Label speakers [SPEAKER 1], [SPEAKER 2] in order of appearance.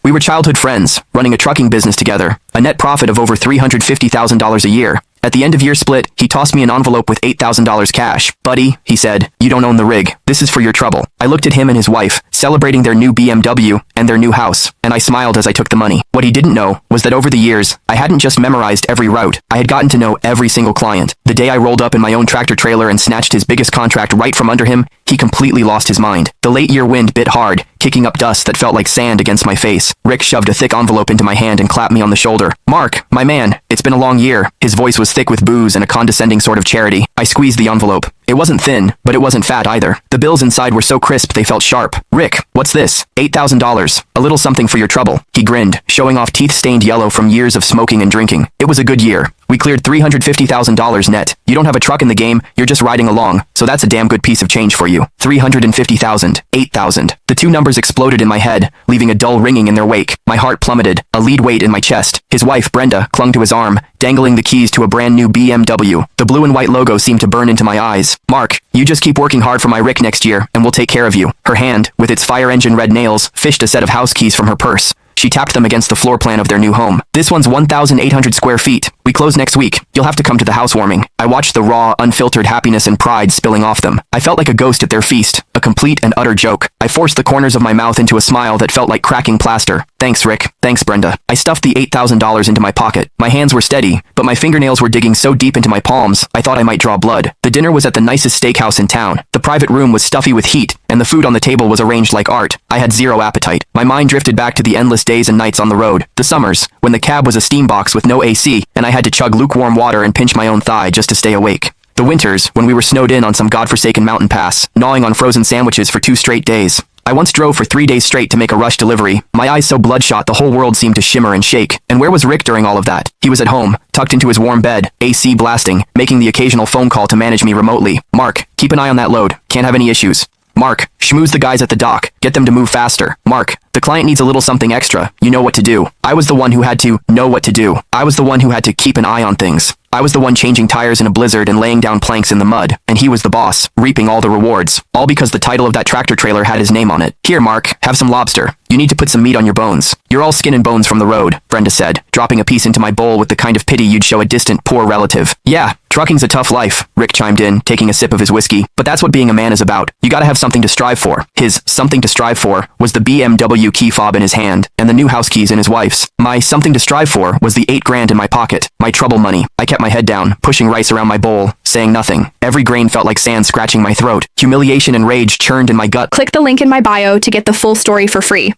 [SPEAKER 1] We were childhood friends, running a trucking business together, a net profit of over $350,000 a year. At the end of year split, he tossed me an envelope with $8,000 cash. Buddy, he said, you don't own the rig. This is for your trouble. I looked at him and his wife, celebrating their new BMW and their new house, and I smiled as I took the money. What he didn't know was that over the years, I hadn't just memorized every route. I had gotten to know every single client. The day I rolled up in my own tractor trailer and snatched his biggest contract right from under him, he completely lost his mind. The late year wind bit hard, kicking up dust that felt like sand against my face. Rick shoved a thick envelope into my hand and clapped me on the shoulder. Mark, my man, it's been a long year. His voice was thick with booze and a condescending sort of charity. I squeezed the envelope. It wasn't thin, but it wasn't fat either. The bills inside were so crisp they felt sharp. Rick, what's this? $8,000. A little something for your trouble. He grinned, showing off teeth stained yellow from years of smoking and drinking. It was a good year. We cleared $350,000 net. You don't have a truck in the game, you're just riding along, so that's a damn good piece of change for you. 350,000, 8,000. The two numbers exploded in my head, leaving a dull ringing in their wake. My heart plummeted, a lead weight in my chest. His wife, Brenda, clung to his arm, dangling the keys to a brand new BMW. The blue and white logo seemed to burn into my eyes. Mark, you just keep working hard for my Rick next year, and we'll take care of you. Her hand, with its fire engine red nails, fished a set of house keys from her purse. She tapped them against the floor plan of their new home. This one's 1,800 square feet. We close next week. You'll have to come to the housewarming. I watched the raw, unfiltered happiness and pride spilling off them. I felt like a ghost at their feast, a complete and utter joke. I forced the corners of my mouth into a smile that felt like cracking plaster. Thanks, Rick. Thanks, Brenda. I stuffed the $8,000 into my pocket. My hands were steady, but my fingernails were digging so deep into my palms, I thought I might draw blood. The dinner was at the nicest steakhouse in town. The private room was stuffy with heat, and the food on the table was arranged like art. I had zero appetite. My mind drifted back to the endless days and nights on the road. The summers, when the cab was a steam box with no AC, and I had to chug lukewarm water and pinch my own thigh just to stay awake. The winters, when we were snowed in on some godforsaken mountain pass, gnawing on frozen sandwiches for 2 straight days. I once drove for 3 days straight to make a rush delivery, my eyes so bloodshot the whole world seemed to shimmer and shake. And where was Rick during all of that? He was at home, tucked into his warm bed, AC blasting, making the occasional phone call to manage me remotely. Mark, keep an eye on that load. Can't have any issues. Mark, schmooze the guys at the dock. Get them to move faster. Mark, the client needs a little something extra. You know what to do. I was the one who had to know what to do. I was the one who had to keep an eye on things. I was the one changing tires in a blizzard and laying down planks in the mud, and he was the boss, reaping all the rewards. All because the title of that tractor trailer had his name on it. Here, Mark, have some lobster. You need to put some meat on your bones. You're all skin and bones from the road, Brenda said, dropping a piece into my bowl with the kind of pity you'd show a distant, poor relative. Yeah, trucking's a tough life, Rick chimed in, taking a sip of his whiskey. But that's what being a man is about. You gotta have something to strive for. His something to strive for was the BMW key fob in his hand, and the new house keys in his wife's. My something to strive for was the $8,000 in my pocket, my trouble money. I kept my head down, pushing rice around my bowl, saying nothing. Every grain felt like sand scratching my throat. Humiliation and rage churned in my gut.
[SPEAKER 2] Click the link in my bio to get the full story for free.